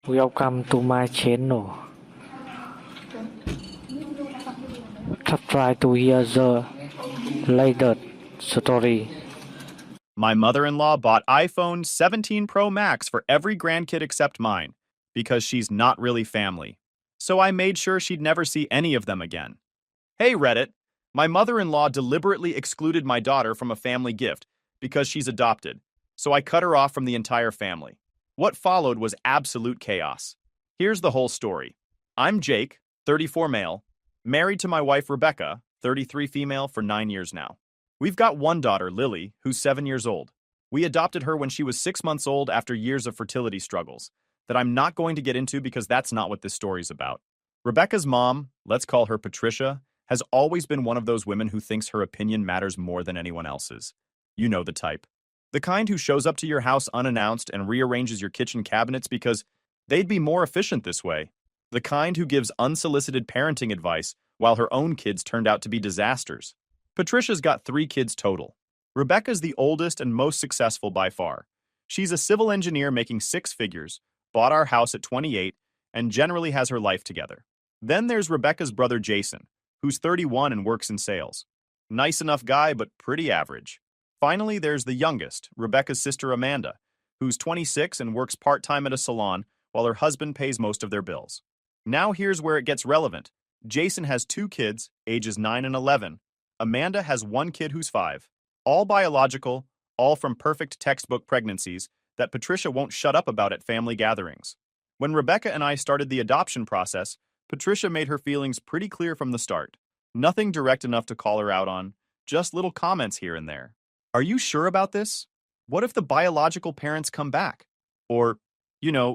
Welcome to my channel. Try to hear the latest story. My mother-in-law bought iPhone 17 Pro Max for every grandkid except mine, because she's not really family. So I made sure she'd never see any of them again. Hey Reddit, my mother-in-law deliberately excluded my daughter from a family gift because she's adopted, so I cut her off from the entire family. What followed was absolute chaos. Here's the whole story. I'm Jake, 34 male, married to my wife Rebecca, 33 female for 9 years now. We've got one daughter, Lily, who's 7 years old. We adopted her when she was 6 months old after years of fertility struggles that I'm not going to get into because that's not what this story's about. Rebecca's mom, let's call her Patricia, has always been one of those women who thinks her opinion matters more than anyone else's. You know the type. The kind who shows up to your house unannounced and rearranges your kitchen cabinets because they'd be more efficient this way. The kind who gives unsolicited parenting advice while her own kids turned out to be disasters. Patricia's got 3 kids total. Rebecca's the oldest and most successful by far. She's a civil engineer making 6 figures, bought our house at 28, and generally has her life together. Then there's Rebecca's brother Jason, who's 31 and works in sales. Nice enough guy, but pretty average. Finally, there's the youngest, Rebecca's sister Amanda, who's 26 and works part-time at a salon while her husband pays most of their bills. Now here's where it gets relevant. Jason has 2 kids, ages 9 and 11. Amanda has 1 kid who's 5. All biological, all from perfect textbook pregnancies that Patricia won't shut up about at family gatherings. When Rebecca and I started the adoption process, Patricia made her feelings pretty clear from the start. Nothing direct enough to call her out on, just little comments here and there. Are you sure about this? What if the biological parents come back? Or,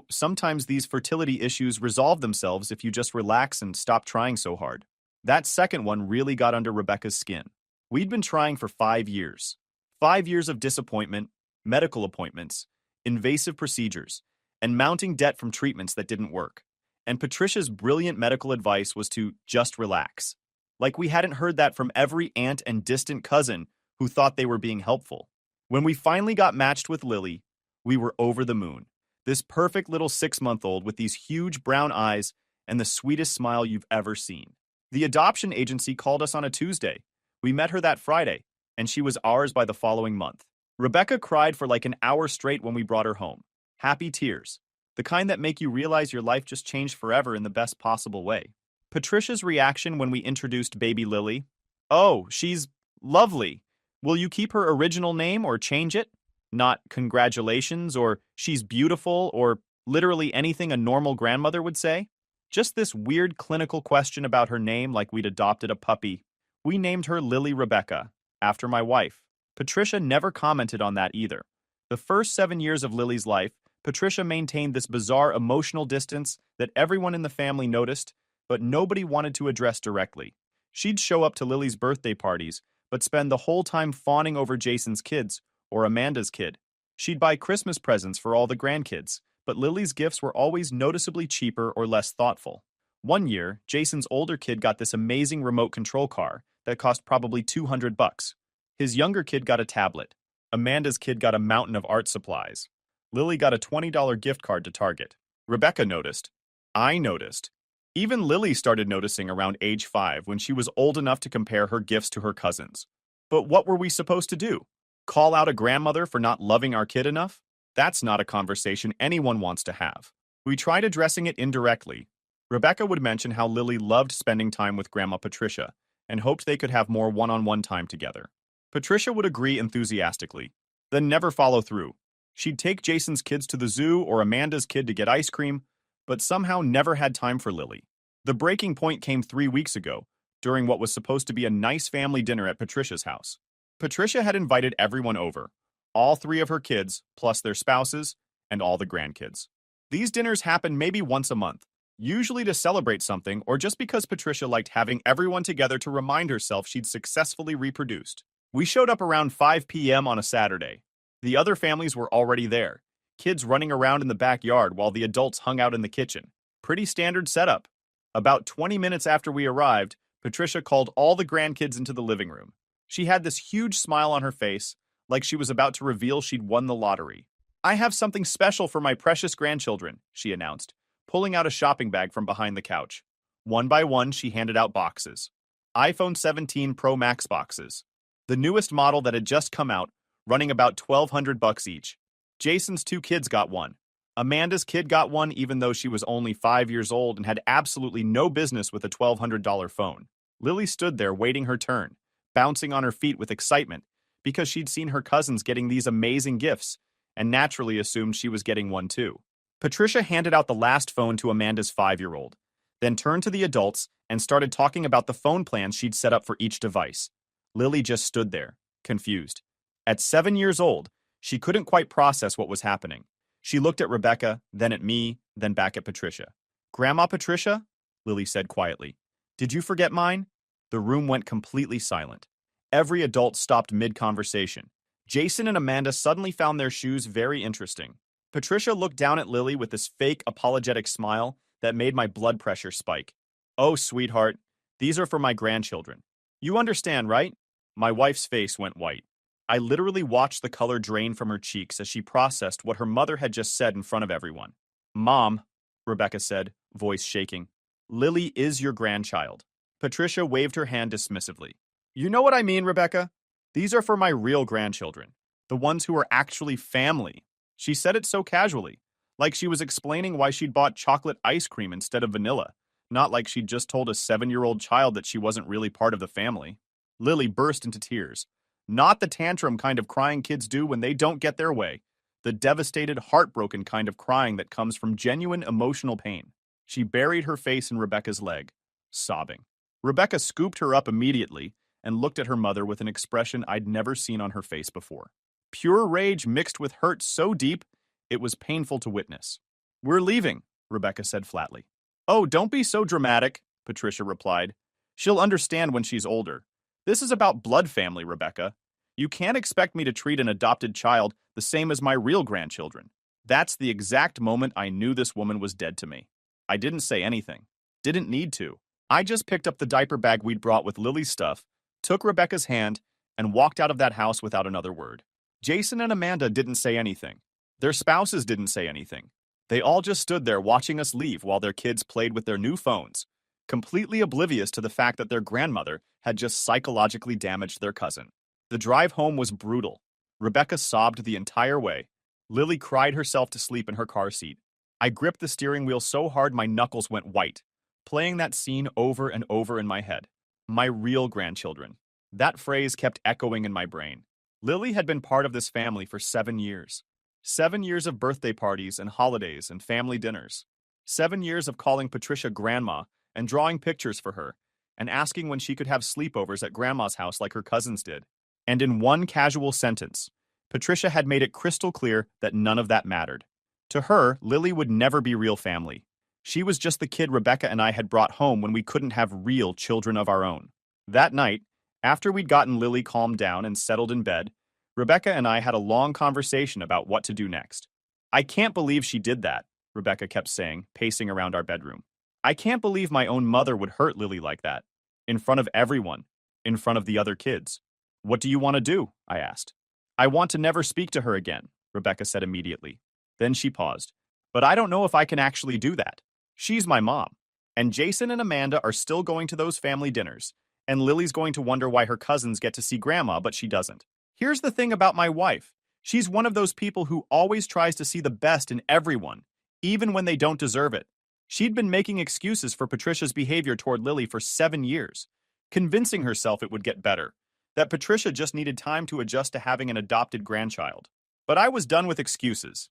sometimes these fertility issues resolve themselves if you just relax and stop trying so hard. That second one really got under Rebecca's skin. We'd been trying for 5 years. 5 years of disappointment, medical appointments, invasive procedures, and mounting debt from treatments that didn't work. And Patricia's brilliant medical advice was to just relax. Like we hadn't heard that from every aunt and distant cousin who thought they were being helpful. When we finally got matched with Lily, we were over the moon. This perfect little 6-month-old with these huge brown eyes and the sweetest smile you've ever seen. The adoption agency called us on a Tuesday. We met her that Friday, and she was ours by the following month. Rebecca cried for like an hour straight when we brought her home. Happy tears. The kind that make you realize your life just changed forever in the best possible way. Patricia's reaction when we introduced baby Lily? Oh, she's lovely. Will you keep her original name or change it? Not congratulations or she's beautiful or literally anything a normal grandmother would say? Just this weird clinical question about her name like we'd adopted a puppy. We named her Lily Rebecca, after my wife. Patricia never commented on that either. The first 7 years of Lily's life, Patricia maintained this bizarre emotional distance that everyone in the family noticed, but nobody wanted to address directly. She'd show up to Lily's birthday parties, but spend the whole time fawning over Jason's kids, or Amanda's kid. She'd buy Christmas presents for all the grandkids, but Lily's gifts were always noticeably cheaper or less thoughtful. One year, Jason's older kid got this amazing remote control car that cost probably $200. His younger kid got a tablet. Amanda's kid got a mountain of art supplies. Lily got a $20 gift card to Target. Rebecca noticed. I noticed. Even Lily started noticing around age 5 when she was old enough to compare her gifts to her cousins. But what were we supposed to do? Call out a grandmother for not loving our kid enough? That's not a conversation anyone wants to have. We tried addressing it indirectly. Rebecca would mention how Lily loved spending time with Grandma Patricia and hoped they could have more one-on-one time together. Patricia would agree enthusiastically, then never follow through. She'd take Jason's kids to the zoo or Amanda's kid to get ice cream, but somehow never had time for Lily. The breaking point came 3 weeks ago, during what was supposed to be a nice family dinner at Patricia's house. Patricia had invited everyone over, all 3 of her kids, plus their spouses, and all the grandkids. These dinners happen maybe once a month, usually to celebrate something or just because Patricia liked having everyone together to remind herself she'd successfully reproduced. We showed up around 5 p.m. on a Saturday. The other families were already there, kids running around in the backyard while the adults hung out in the kitchen. Pretty standard setup. About 20 minutes after we arrived, Patricia called all the grandkids into the living room. She had this huge smile on her face, like she was about to reveal she'd won the lottery. I have something special for my precious grandchildren, she announced, pulling out a shopping bag from behind the couch. One by one, she handed out boxes. iPhone 17 Pro Max boxes. The newest model that had just come out, running about $1,200 each. Jason's 2 kids got one. Amanda's kid got one even though she was only 5 years old and had absolutely no business with a $1,200 phone. Lily stood there waiting her turn, bouncing on her feet with excitement because she'd seen her cousins getting these amazing gifts and naturally assumed she was getting one too. Patricia handed out the last phone to Amanda's 5-year-old, then turned to the adults and started talking about the phone plans she'd set up for each device. Lily just stood there, confused. At 7 years old, she couldn't quite process what was happening. She looked at Rebecca, then at me, then back at Patricia. "Grandma Patricia?" Lily said quietly. "Did you forget mine?" The room went completely silent. Every adult stopped mid-conversation. Jason and Amanda suddenly found their shoes very interesting. Patricia looked down at Lily with this fake, apologetic smile that made my blood pressure spike. "Oh, sweetheart, these are for my grandchildren. You understand, right?" My wife's face went white. I literally watched the color drain from her cheeks as she processed what her mother had just said in front of everyone. "Mom," Rebecca said, voice shaking, "Lily is your grandchild." Patricia waved her hand dismissively. "You know what I mean, Rebecca? These are for my real grandchildren, the ones who are actually family." She said it so casually, like she was explaining why she'd bought chocolate ice cream instead of vanilla, not like she'd just told a 7-year-old child that she wasn't really part of the family. Lily burst into tears. Not the tantrum kind of crying kids do when they don't get their way, the devastated, heartbroken kind of crying that comes from genuine emotional pain. She buried her face in Rebecca's leg, sobbing. Rebecca scooped her up immediately and looked at her mother with an expression I'd never seen on her face before. Pure rage mixed with hurt so deep, it was painful to witness. "We're leaving," Rebecca said flatly. "Oh, don't be so dramatic," Patricia replied. "She'll understand when she's older. This is about blood family, Rebecca. You can't expect me to treat an adopted child the same as my real grandchildren." That's the exact moment I knew this woman was dead to me. I didn't say anything. Didn't need to. I just picked up the diaper bag we'd brought with Lily's stuff, took Rebecca's hand, and walked out of that house without another word. Jason and Amanda didn't say anything. Their spouses didn't say anything. They all just stood there watching us leave while their kids played with their new phones, completely oblivious to the fact that their grandmother had just psychologically damaged their cousin. The drive home was brutal. Rebecca sobbed the entire way. Lily cried herself to sleep in her car seat. I gripped the steering wheel so hard my knuckles went white, playing that scene over and over in my head. My real grandchildren. That phrase kept echoing in my brain. Lily had been part of this family for 7 years. 7 years of birthday parties and holidays and family dinners. 7 years of calling Patricia grandma and drawing pictures for her and asking when she could have sleepovers at grandma's house like her cousins did. And in one casual sentence, Patricia had made it crystal clear that none of that mattered. To her, Lily would never be real family. She was just the kid Rebecca and I had brought home when we couldn't have real children of our own. That night, after we'd gotten Lily calmed down and settled in bed, Rebecca and I had a long conversation about what to do next. "I can't believe she did that," Rebecca kept saying, pacing around our bedroom. "I can't believe my own mother would hurt Lily like that. In front of everyone. In front of the other kids." "What do you want to do?" I asked. "I want to never speak to her again," Rebecca said immediately. Then she paused. "But I don't know if I can actually do that. She's my mom. And Jason and Amanda are still going to those family dinners. And Lily's going to wonder why her cousins get to see grandma, but she doesn't. Here's the thing about my wife. She's one of those people who always tries to see the best in everyone, even when they don't deserve it. She'd been making excuses for Patricia's behavior toward Lily for 7 years, convincing herself it would get better, that Patricia just needed time to adjust to having an adopted grandchild. But I was done with excuses.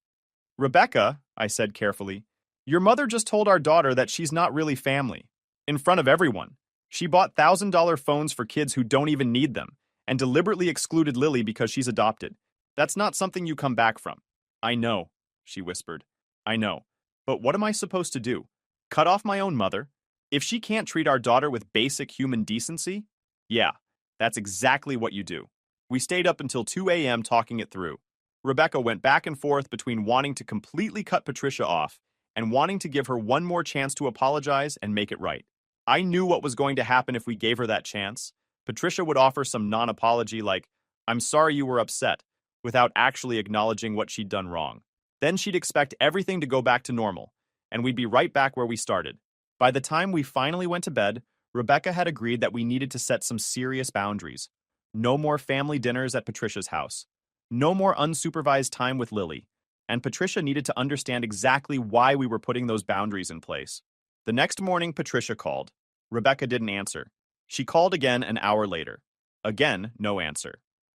"Rebecca," I said carefully, "your mother just told our daughter that she's not really family. In front of everyone. She bought $1,000 phones for kids who don't even need them, and deliberately excluded Lily because she's adopted. That's not something you come back from." "I know," she whispered. "I know. But what am I supposed to do? Cut off my own mother? If she can't treat our daughter with basic human decency?" "Yeah, that's exactly what you do." We stayed up until 2 a.m. talking it through. Rebecca went back and forth between wanting to completely cut Patricia off and wanting to give her one more chance to apologize and make it right. I knew what was going to happen if we gave her that chance. Patricia would offer some non-apology like, "I'm sorry you were upset," without actually acknowledging what she'd done wrong. Then she'd expect everything to go back to normal, and we'd be right back where we started. By the time we finally went to bed, Rebecca had agreed that we needed to set some serious boundaries. No more family dinners at Patricia's house. No more unsupervised time with Lily. And Patricia needed to understand exactly why we were putting those boundaries in place. The next morning, Patricia called. Rebecca didn't answer. She called again an hour later. Again, no answer.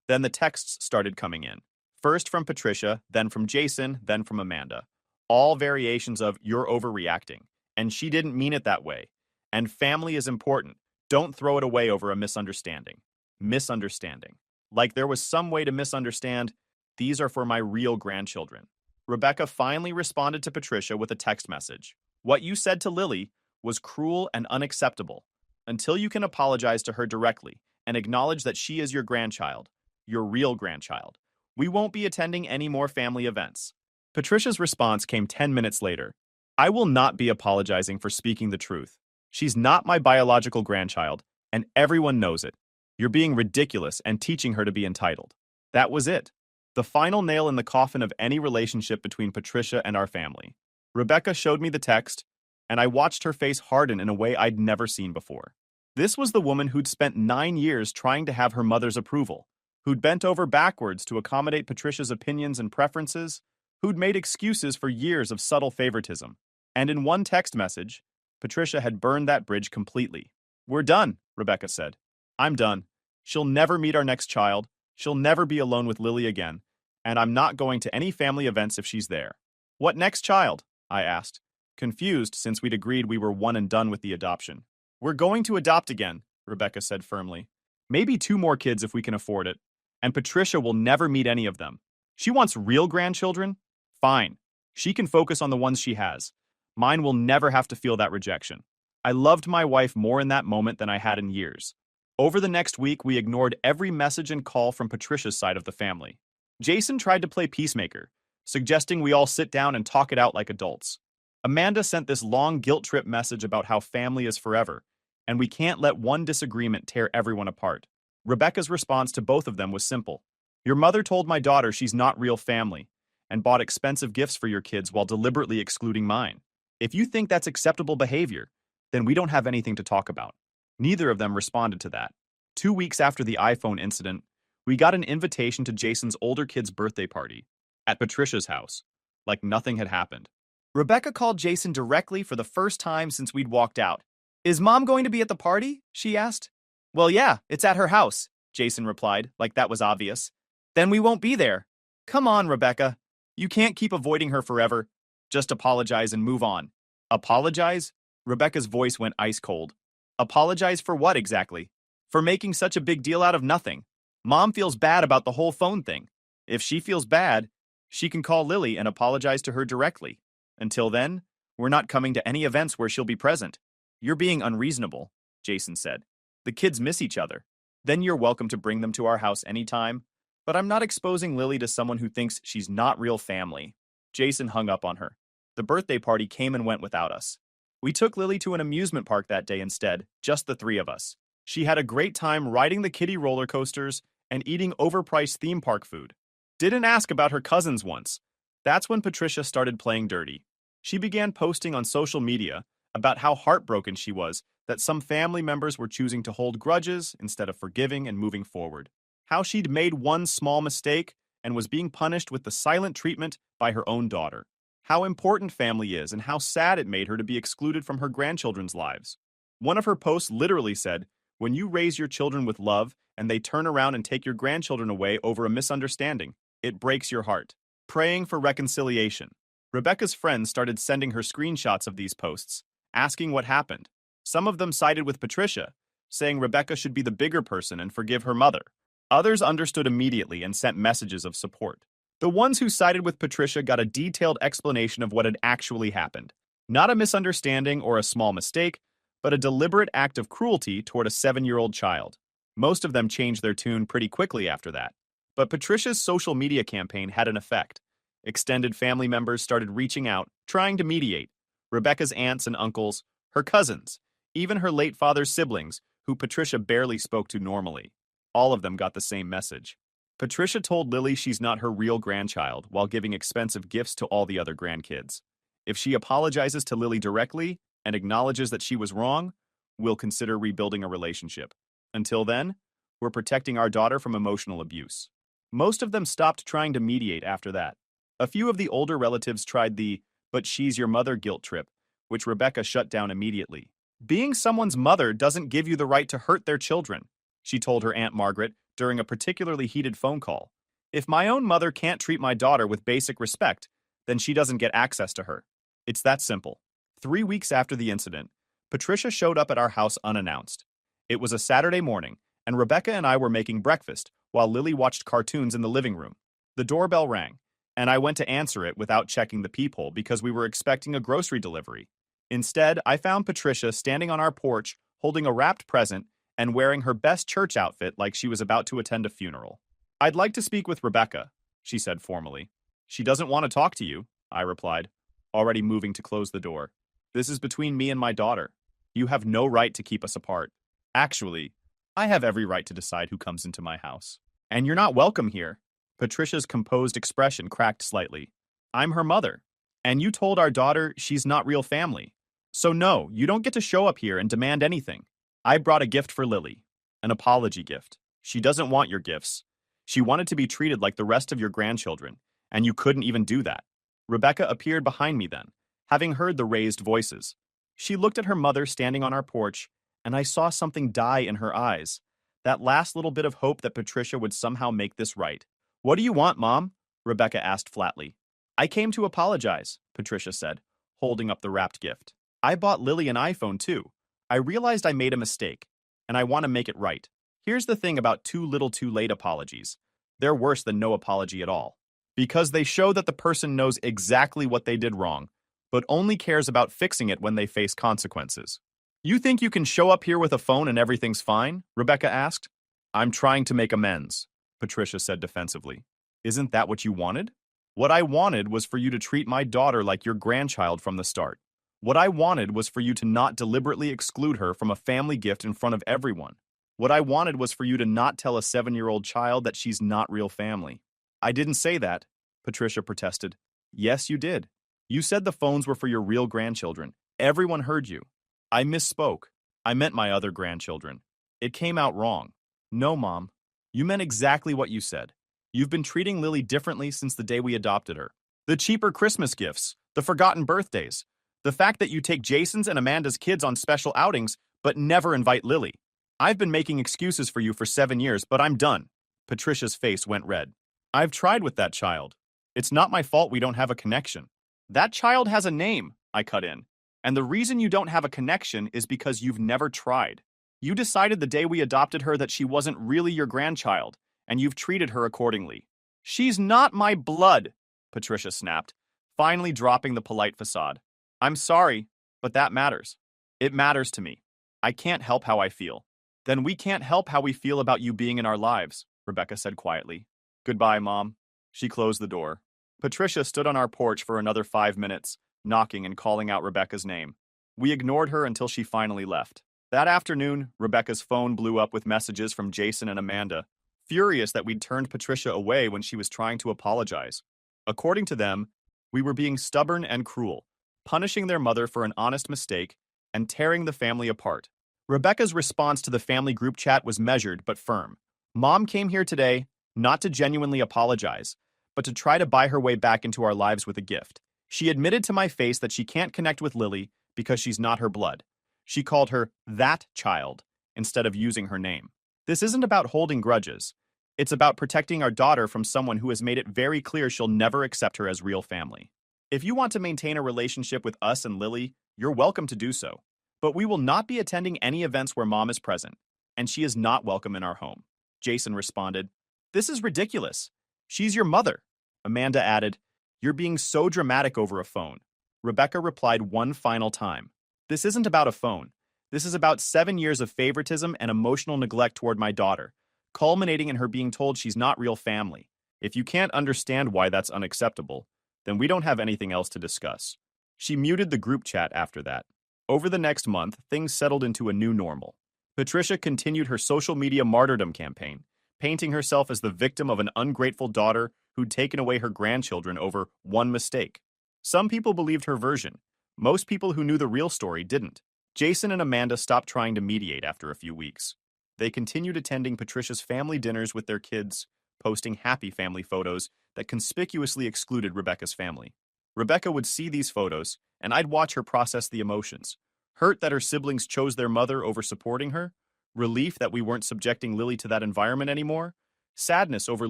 Then the texts started coming in. First from Patricia, then from Jason, then from Amanda. All variations of "you're overreacting," and "she didn't mean it that way," and "family is important. Don't throw it away over a misunderstanding." Misunderstanding. Like there was some way to misunderstand, "These are for my real grandchildren." Rebecca finally responded to Patricia with a text message. "What you said to Lily was cruel and unacceptable. Until you can apologize to her directly and acknowledge that she is your grandchild, your real grandchild, we won't be attending any more family events." Patricia's response came 10 minutes later. "I will not be apologizing for speaking the truth. She's not my biological grandchild, and everyone knows it. You're being ridiculous and teaching her to be entitled." That was it. The final nail in the coffin of any relationship between Patricia and our family. Rebecca showed me the text, and I watched her face harden in a way I'd never seen before. This was the woman who'd spent 9 years trying to have her mother's approval, who'd bent over backwards to accommodate Patricia's opinions and preferences, who'd made excuses for years of subtle favoritism. And in one text message, Patricia had burned that bridge completely. "We're done," Rebecca said. "I'm done. She'll never meet our next child. She'll never be alone with Lily again. And I'm not going to any family events if she's there." "What next child?" I asked, confused since we'd agreed we were one and done with the adoption. "We're going to adopt again," Rebecca said firmly. "Maybe 2 more kids if we can afford it. And Patricia will never meet any of them. She wants real grandchildren? Fine. She can focus on the ones she has. Mine will never have to feel that rejection." I loved my wife more in that moment than I had in years. Over the next week, we ignored every message and call from Patricia's side of the family. Jason tried to play peacemaker, suggesting we all sit down and talk it out like adults. Amanda sent this long guilt trip message about how family is forever, and we can't let one disagreement tear everyone apart. Rebecca's response to both of them was simple. "Your mother told my daughter she's not real family, and bought expensive gifts for your kids while deliberately excluding mine. If you think that's acceptable behavior, then we don't have anything to talk about." Neither of them responded to that. 2 weeks after the iPhone incident, we got an invitation to Jason's older kid's birthday party at Patricia's house, like nothing had happened. Rebecca called Jason directly for the first time since we'd walked out. "Is Mom going to be at the party?" she asked. "Well, yeah, it's at her house," Jason replied, like that was obvious. "Then we won't be there." "Come on, Rebecca. You can't keep avoiding her forever. Just apologize and move on." "Apologize?" Rebecca's voice went ice cold. "Apologize for what exactly?" "For making such a big deal out of nothing. Mom feels bad about the whole phone thing. If she feels bad, she can call Lily and apologize to her directly. Until then, we're not coming to any events where she'll be present." "You're being unreasonable," Jason said. "The kids miss each other. Then you're welcome to bring them to our house anytime. But I'm not exposing Lily to someone who thinks she's not real family." Jason hung up on her. The birthday party came and went without us. We took Lily to an amusement park that day instead, just the 3 of us. She had a great time riding the kiddie roller coasters and eating overpriced theme park food. Didn't ask about her cousins once. That's when Patricia started playing dirty. She began posting on social media about how heartbroken she was that some family members were choosing to hold grudges instead of forgiving and moving forward. How she'd made one small mistake and was being punished with the silent treatment by her own daughter. How important family is and how sad it made her to be excluded from her grandchildren's lives. One of her posts literally said, "When you raise your children with love and they turn around and take your grandchildren away over a misunderstanding, it breaks your heart." Praying for reconciliation. Rebecca's friends started sending her screenshots of these posts, asking what happened. Some of them sided with Patricia, saying Rebecca should be the bigger person and forgive her mother. Others understood immediately and sent messages of support. The ones who sided with Patricia got a detailed explanation of what had actually happened. Not a misunderstanding or a small mistake, but a deliberate act of cruelty toward a 7-year-old child. Most of them changed their tune pretty quickly after that. But Patricia's social media campaign had an effect. Extended family members started reaching out, trying to mediate. Rebecca's aunts and uncles, her cousins, even her late father's siblings, who Patricia barely spoke to normally. All of them got the same message. Patricia told Lily she's not her real grandchild while giving expensive gifts to all the other grandkids. If she apologizes to Lily directly and acknowledges that she was wrong, we'll consider rebuilding a relationship. Until then, we're protecting our daughter from emotional abuse. Most of them stopped trying to mediate after that. A few of the older relatives tried the "but she's your mother" guilt trip, which Rebecca shut down immediately. Being someone's mother doesn't give you the right to hurt their children, she told her Aunt Margaret during a particularly heated phone call. If my own mother can't treat my daughter with basic respect, then she doesn't get access to her. It's that simple. 3 weeks after the incident, Patricia showed up at our house unannounced. It was a Saturday morning, and Rebecca and I were making breakfast while Lily watched cartoons in the living room. The doorbell rang, and I went to answer it without checking the peephole because we were expecting a grocery delivery. Instead, I found Patricia standing on our porch holding a wrapped present and wearing her best church outfit like she was about to attend a funeral. "I'd like to speak with Rebecca," she said formally. "She doesn't want to talk to you," I replied, already moving to close the door. "This is between me and my daughter. You have no right to keep us apart. Actually, I have every right to decide who comes into my house. And you're not welcome here." Patricia's composed expression cracked slightly. "I'm her mother, and you told our daughter she's not real family. So no, you don't get to show up here and demand anything. I brought a gift for Lily, an apology gift. She doesn't want your gifts. She wanted to be treated like the rest of your grandchildren, and you couldn't even do that." Rebecca appeared behind me then, having heard the raised voices. She looked at her mother standing on our porch, and I saw something die in her eyes. That last little bit of hope that Patricia would somehow make this right. "What do you want, Mom?" Rebecca asked flatly. "I came to apologize," Patricia said, holding up the wrapped gift. "I bought Lily an iPhone too. I realized I made a mistake, and I want to make it right. Here's the thing about too little too late apologies. They're worse than no apology at all, because they show that the person knows exactly what they did wrong, but only cares about fixing it when they face consequences." "You think you can show up here with a phone and everything's fine?" Rebecca asked. "I'm trying to make amends," Patricia said defensively. "Isn't that what you wanted?" "What I wanted was for you to treat my daughter like your grandchild from the start. What I wanted was for you to not deliberately exclude her from a family gift in front of everyone. What I wanted was for you to not tell a 7-year-old child that she's not real family." "I didn't say that," Patricia protested. "Yes, you did. You said the phones were for your real grandchildren. Everyone heard you." "I misspoke. I meant my other grandchildren. It came out wrong." "No, Mom. You meant exactly what you said. You've been treating Lily differently since the day we adopted her. The cheaper Christmas gifts, the forgotten birthdays, the fact that you take Jason's and Amanda's kids on special outings but never invite Lily. I've been making excuses for you for 7 years, but I'm done." Patricia's face went red. "I've tried with that child. It's not my fault we don't have a connection." "That child has a name," I cut in. "And the reason you don't have a connection is because you've never tried. You decided the day we adopted her that she wasn't really your grandchild, and you've treated her accordingly." "She's not my blood," Patricia snapped, finally dropping the polite facade. "I'm sorry, but that matters. It matters to me. I can't help how I feel." "Then we can't help how we feel about you being in our lives," Rebecca said quietly. "Goodbye, Mom." She closed the door. Patricia stood on our porch for another 5 minutes, knocking and calling out Rebecca's name. We ignored her until she finally left. That afternoon, Rebecca's phone blew up with messages from Jason and Amanda, furious that we'd turned Patricia away when she was trying to apologize. According to them, we were being stubborn and cruel, punishing their mother for an honest mistake, and tearing the family apart. Rebecca's response to the family group chat was measured but firm. "Mom came here today not to genuinely apologize, but to try to buy her way back into our lives with a gift. She admitted to my face that she can't connect with Lily because she's not her blood. She called her that child instead of using her name. This isn't about holding grudges. It's about protecting our daughter from someone who has made it very clear she'll never accept her as real family. If you want to maintain a relationship with us and Lily, you're welcome to do so. But we will not be attending any events where Mom is present, and she is not welcome in our home." Jason responded, "This is ridiculous. She's your mother." Amanda added, "You're being so dramatic over a phone." Rebecca replied one final time, "This isn't about a phone. This is about 7 years of favoritism and emotional neglect toward my daughter, culminating in her being told she's not real family. If you can't understand why that's unacceptable, then we don't have anything else to discuss." She muted the group chat after that. Over the next month, things settled into a new normal. Patricia continued her social media martyrdom campaign, painting herself as the victim of an ungrateful daughter who'd taken away her grandchildren over one mistake. Some people believed her version. Most people who knew the real story didn't. Jason and Amanda stopped trying to mediate after a few weeks. They continued attending Patricia's family dinners with their kids, posting happy family photos that conspicuously excluded Rebecca's family. Rebecca would see these photos, and I'd watch her process the emotions. Hurt that her siblings chose their mother over supporting her, relief that we weren't subjecting Lily to that environment anymore, sadness over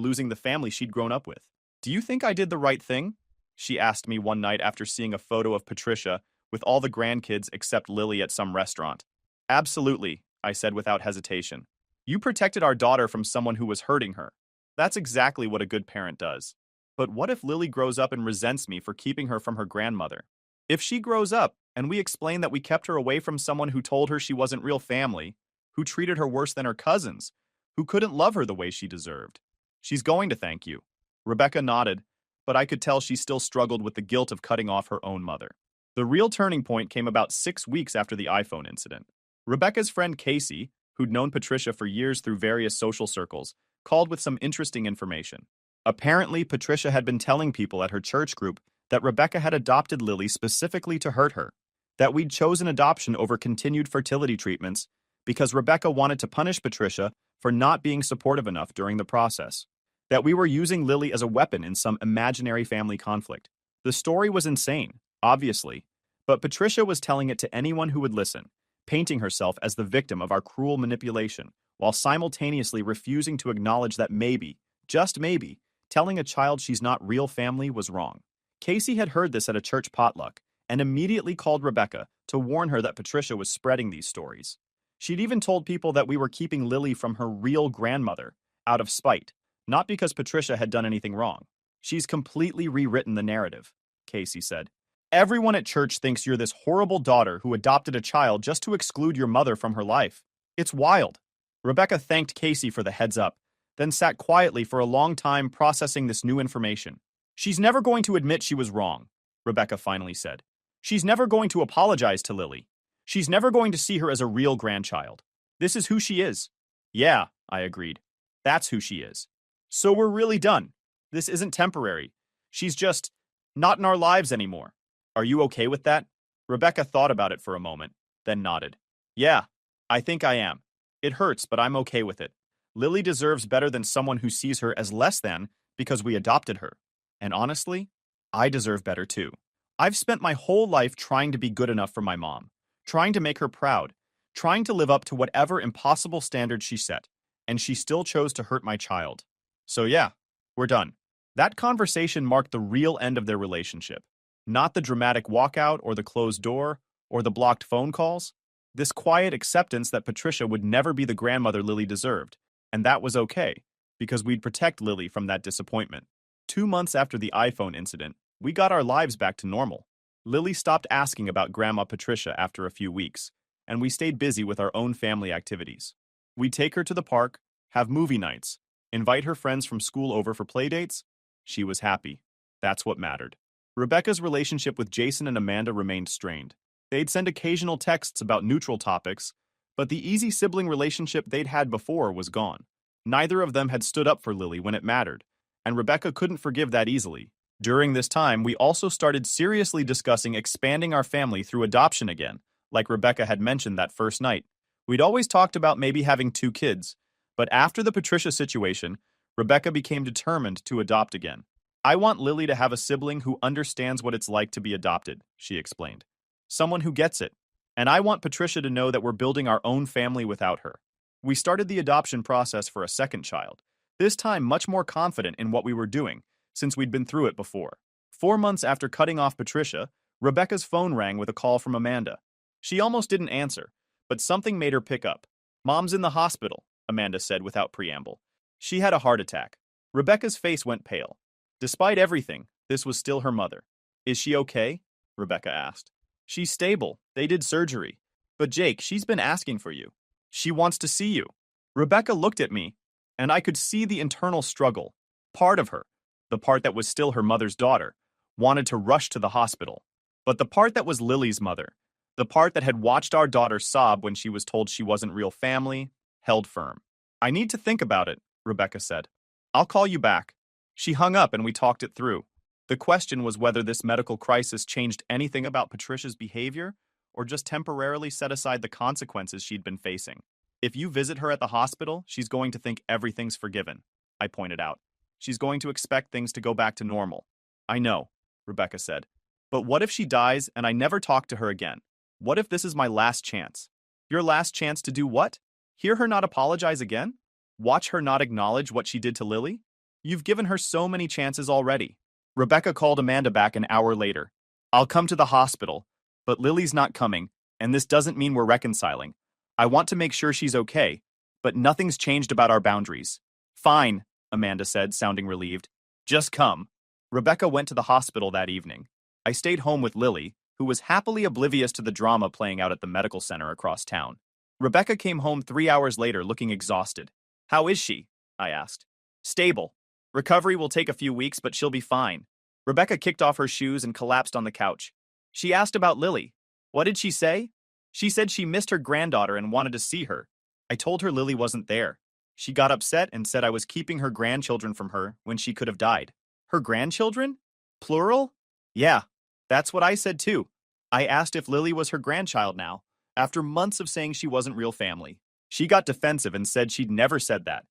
losing the family she'd grown up with. "Do you think I did the right thing?" she asked me one night after seeing a photo of Patricia with all the grandkids except Lily at some restaurant. "Absolutely," I said without hesitation. "You protected our daughter from someone who was hurting her. That's exactly what a good parent does. But what if Lily grows up and resents me for keeping her from her grandmother? If she grows up and we explain that we kept her away from someone who told her she wasn't real family, who treated her worse than her cousins, who couldn't love her the way she deserved, she's going to thank you." Rebecca nodded, but I could tell she still struggled with the guilt of cutting off her own mother. The real turning point came about 6 weeks after the iPhone incident. Rebecca's friend Casey, who'd known Patricia for years through various social circles, called with some interesting information. Apparently, Patricia had been telling people at her church group that Rebecca had adopted Lily specifically to hurt her, that we'd chosen adoption over continued fertility treatments because Rebecca wanted to punish Patricia for not being supportive enough during the process, that we were using Lily as a weapon in some imaginary family conflict. The story was insane, obviously, but Patricia was telling it to anyone who would listen, painting herself as the victim of our cruel manipulation, while simultaneously refusing to acknowledge that maybe, just maybe, telling a child she's not real family was wrong. Casey had heard this at a church potluck and immediately called Rebecca to warn her that Patricia was spreading these stories. She'd even told people that we were keeping Lily from her real grandmother, out of spite, not because Patricia had done anything wrong. "She's completely rewritten the narrative," Casey said. "Everyone at church thinks you're this horrible daughter who adopted a child just to exclude your mother from her life. It's wild." Rebecca thanked Casey for the heads up, then sat quietly for a long time processing this new information. "She's never going to admit she was wrong," Rebecca finally said. "She's never going to apologize to Lily. She's never going to see her as a real grandchild. This is who she is." "Yeah," I agreed. "That's who she is. So we're really done. This isn't temporary. She's just not in our lives anymore. Are you okay with that?" Rebecca thought about it for a moment, then nodded. "Yeah, I think I am. It hurts, but I'm okay with it. Lily deserves better than someone who sees her as less than because we adopted her. And honestly, I deserve better too. I've spent my whole life trying to be good enough for my mom, trying to make her proud, trying to live up to whatever impossible standard she set, and she still chose to hurt my child. So yeah, we're done." That conversation marked the real end of their relationship. Not the dramatic walkout or the closed door or the blocked phone calls. This quiet acceptance that Patricia would never be the grandmother Lily deserved, and that was okay, because we'd protect Lily from that disappointment. 2 months after the iPhone incident, we got our lives back to normal. Lily stopped asking about Grandma Patricia after a few weeks, and we stayed busy with our own family activities. We'd take her to the park, have movie nights, invite her friends from school over for playdates. She was happy. That's what mattered. Rebecca's relationship with Jason and Amanda remained strained. They'd send occasional texts about neutral topics, but the easy sibling relationship they'd had before was gone. Neither of them had stood up for Lily when it mattered, and Rebecca couldn't forgive that easily. During this time, we also started seriously discussing expanding our family through adoption again, like Rebecca had mentioned that first night. We'd always talked about maybe having 2 kids, but after the Patricia situation, Rebecca became determined to adopt again. "I want Lily to have a sibling who understands what it's like to be adopted," she explained. "Someone who gets it. And I want Patricia to know that we're building our own family without her." We started the adoption process for a second child, this time much more confident in what we were doing, since we'd been through it before. 4 months after cutting off Patricia, Rebecca's phone rang with a call from Amanda. She almost didn't answer, but something made her pick up. "Mom's in the hospital," Amanda said without preamble. "She had a heart attack." Rebecca's face went pale. Despite everything, this was still her mother. "Is she okay?" Rebecca asked. "She's stable. They did surgery. But Jake, she's been asking for you. She wants to see you." Rebecca looked at me, and I could see the internal struggle. Part of her, the part that was still her mother's daughter, wanted to rush to the hospital. But the part that was Lily's mother, the part that had watched our daughter sob when she was told she wasn't real family, held firm. "I need to think about it," Rebecca said. I'll call you back. She hung up and we talked it through. The question was whether this medical crisis changed anything about Patricia's behavior or just temporarily set aside the consequences she'd been facing. If you visit her at the hospital, she's going to think everything's forgiven, I pointed out. She's going to expect things to go back to normal. I know, Rebecca said. But what if she dies and I never talk to her again? What if this is my last chance? Your last chance to do what? Hear her not apologize again? Watch her not acknowledge what she did to Lily? You've given her so many chances already. Rebecca called Amanda back an hour later. I'll come to the hospital, but Lily's not coming, and this doesn't mean we're reconciling. I want to make sure she's okay, but nothing's changed about our boundaries. Fine, Amanda said, sounding relieved. Just come. Rebecca went to the hospital that evening. I stayed home with Lily, who was happily oblivious to the drama playing out at the medical center across town. Rebecca came home 3 hours later looking exhausted. How is she? I asked. Stable. Recovery will take a few weeks, but she'll be fine. Rebecca kicked off her shoes and collapsed on the couch. She asked about Lily. What did she say? She said she missed her granddaughter and wanted to see her. I told her Lily wasn't there. She got upset and said I was keeping her grandchildren from her when she could have died. Her grandchildren? Plural? Yeah, that's what I said too. I asked if Lily was her grandchild now, after months of saying she wasn't real family. She got defensive and said she'd never said that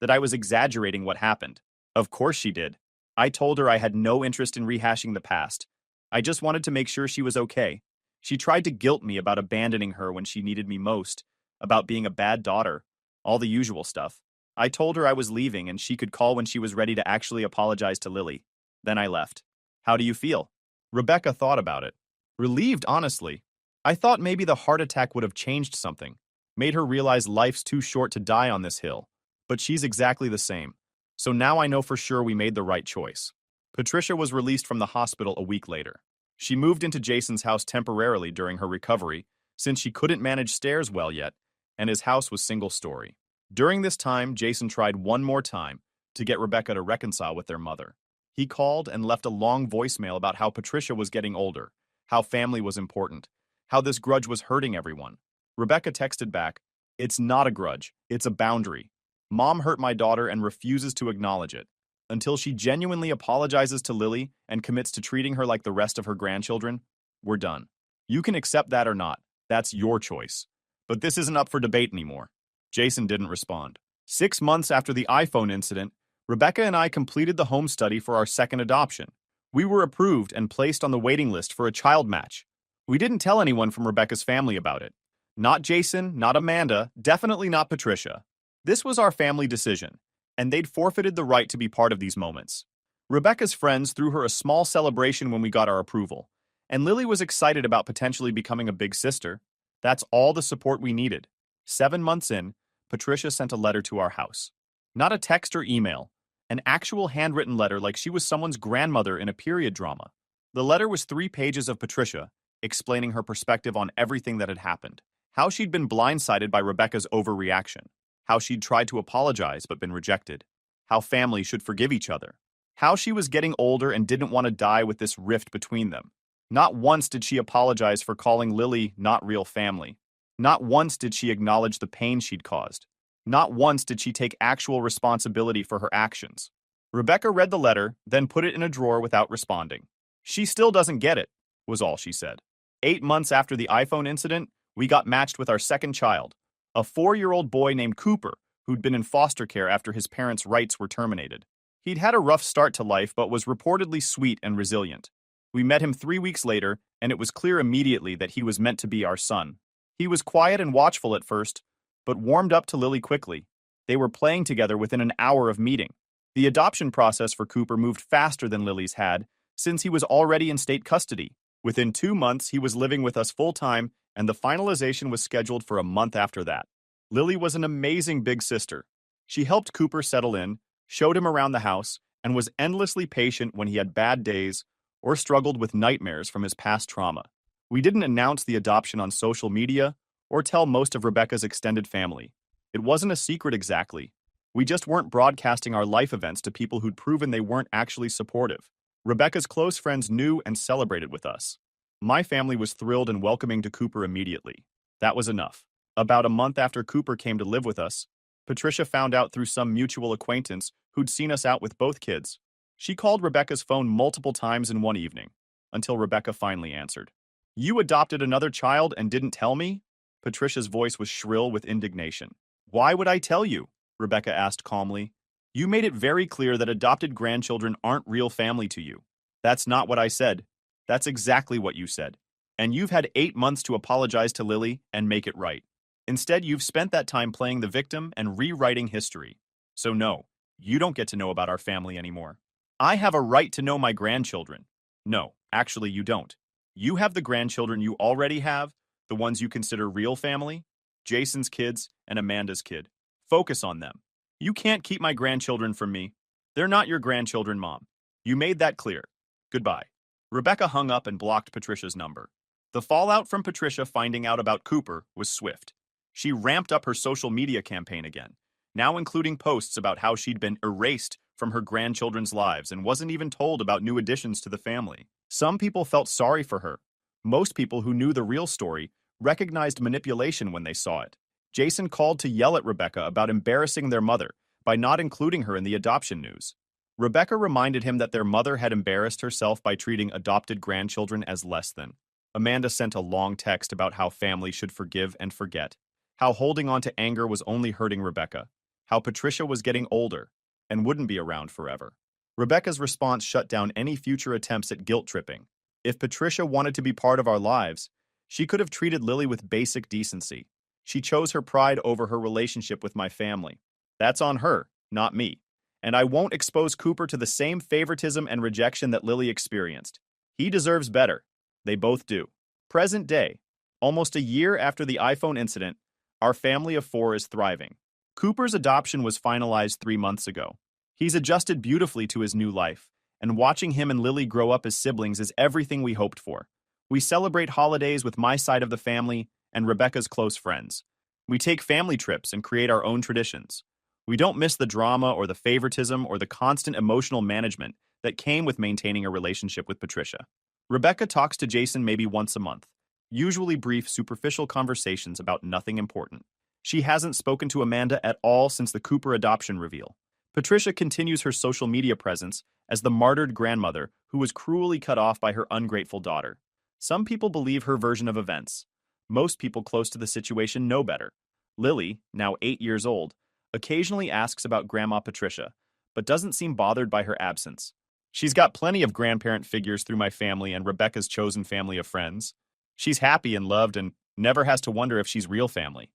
I was exaggerating what happened. Of course she did. I told her I had no interest in rehashing the past. I just wanted to make sure she was okay. She tried to guilt me about abandoning her when she needed me most, about being a bad daughter, all the usual stuff. I told her I was leaving and she could call when she was ready to actually apologize to Lily. Then I left. How do you feel? Rebecca thought about it. Relieved, honestly. I thought maybe the heart attack would have changed something, made her realize life's too short to die on this hill. But she's exactly the same. So now I know for sure we made the right choice. Patricia was released from the hospital a week later. She moved into Jason's house temporarily during her recovery, since she couldn't manage stairs well yet, and his house was single-story. During this time, Jason tried one more time to get Rebecca to reconcile with their mother. He called and left a long voicemail about how Patricia was getting older, how family was important, how this grudge was hurting everyone. Rebecca texted back, "It's not a grudge, it's a boundary. Mom hurt my daughter and refuses to acknowledge it. Until she genuinely apologizes to Lily and commits to treating her like the rest of her grandchildren, we're done. You can accept that or not. That's your choice. But this isn't up for debate anymore." Jason didn't respond. 6 months after the iPhone incident, Rebecca and I completed the home study for our second adoption. We were approved and placed on the waiting list for a child match. We didn't tell anyone from Rebecca's family about it. Not Jason, not Amanda, definitely not Patricia. This was our family decision, and they'd forfeited the right to be part of these moments. Rebecca's friends threw her a small celebration when we got our approval, and Lily was excited about potentially becoming a big sister. That's all the support we needed. 7 months in, Patricia sent a letter to our house. Not a text or email, an actual handwritten letter like she was someone's grandmother in a period drama. The letter was 3 pages of Patricia, explaining her perspective on everything that had happened, how she'd been blindsided by Rebecca's overreaction, how she'd tried to apologize but been rejected, how families should forgive each other, how she was getting older and didn't want to die with this rift between them. Not once did she apologize for calling Lily not real family. Not once did she acknowledge the pain she'd caused. Not once did she take actual responsibility for her actions. Rebecca read the letter, then put it in a drawer without responding. She still doesn't get it, was all she said. 8 months after the iPhone incident, we got matched with our second child, a 4-year-old boy named Cooper, who'd been in foster care after his parents' rights were terminated. He'd had a rough start to life but was reportedly sweet and resilient. We met him 3 weeks later, and it was clear immediately that he was meant to be our son. He was quiet and watchful at first, but warmed up to Lily quickly. They were playing together within an hour of meeting. The adoption process for Cooper moved faster than Lily's had, since he was already in state custody. Within 2 months, he was living with us full-time, and the finalization was scheduled for a month after that. Lily was an amazing big sister. She helped Cooper settle in, showed him around the house, and was endlessly patient when he had bad days or struggled with nightmares from his past trauma. We didn't announce the adoption on social media or tell most of Rebecca's extended family. It wasn't a secret exactly. We just weren't broadcasting our life events to people who'd proven they weren't actually supportive. Rebecca's close friends knew and celebrated with us. My family was thrilled and welcoming to Cooper immediately. That was enough. About a month after Cooper came to live with us, Patricia found out through some mutual acquaintance who'd seen us out with both kids. She called Rebecca's phone multiple times in one evening, until Rebecca finally answered. You adopted another child and didn't tell me? Patricia's voice was shrill with indignation. Why would I tell you? Rebecca asked calmly. You made it very clear that adopted grandchildren aren't real family to you. That's not what I said. That's exactly what you said. And you've had 8 months to apologize to Lily and make it right. Instead, you've spent that time playing the victim and rewriting history. So no, you don't get to know about our family anymore. I have a right to know my grandchildren. No, actually you don't. You have the grandchildren you already have, the ones you consider real family, Jason's kids and Amanda's kid. Focus on them. You can't keep my grandchildren from me. They're not your grandchildren, Mom. You made that clear. Goodbye. Rebecca hung up and blocked Patricia's number. The fallout from Patricia finding out about Cooper was swift. She ramped up her social media campaign again, now including posts about how she'd been erased from her grandchildren's lives and wasn't even told about new additions to the family. Some people felt sorry for her. Most people who knew the real story recognized manipulation when they saw it. Jason called to yell at Rebecca about embarrassing their mother by not including her in the adoption news. Rebecca reminded him that their mother had embarrassed herself by treating adopted grandchildren as less than. Amanda sent a long text about how family should forgive and forget, how holding on to anger was only hurting Rebecca, how Patricia was getting older and wouldn't be around forever. Rebecca's response shut down any future attempts at guilt-tripping. If Patricia wanted to be part of our lives, she could have treated Lily with basic decency. She chose her pride over her relationship with my family. That's on her, not me. And I won't expose Cooper to the same favoritism and rejection that Lily experienced. He deserves better. They both do. Present day, almost a year after the iPhone incident, our family of 4 is thriving. Cooper's adoption was finalized 3 months ago. He's adjusted beautifully to his new life, and watching him and Lily grow up as siblings is everything we hoped for. We celebrate holidays with my side of the family and Rebecca's close friends. We take family trips and create our own traditions. We don't miss the drama or the favoritism or the constant emotional management that came with maintaining a relationship with Patricia. Rebecca talks to Jason maybe once a month, usually brief, superficial conversations about nothing important. She hasn't spoken to Amanda at all since the Cooper adoption reveal. Patricia continues her social media presence as the martyred grandmother who was cruelly cut off by her ungrateful daughter. Some people believe her version of events. Most people close to the situation know better. Lily, now 8 years old, occasionally asks about Grandma Patricia, but doesn't seem bothered by her absence. She's got plenty of grandparent figures through my family and Rebecca's chosen family of friends. She's happy and loved and never has to wonder if she's real family.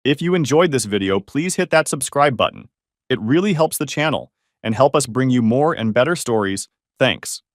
If you enjoyed this video, please hit that subscribe button. It really helps the channel and help us bring you more and better stories. Thanks.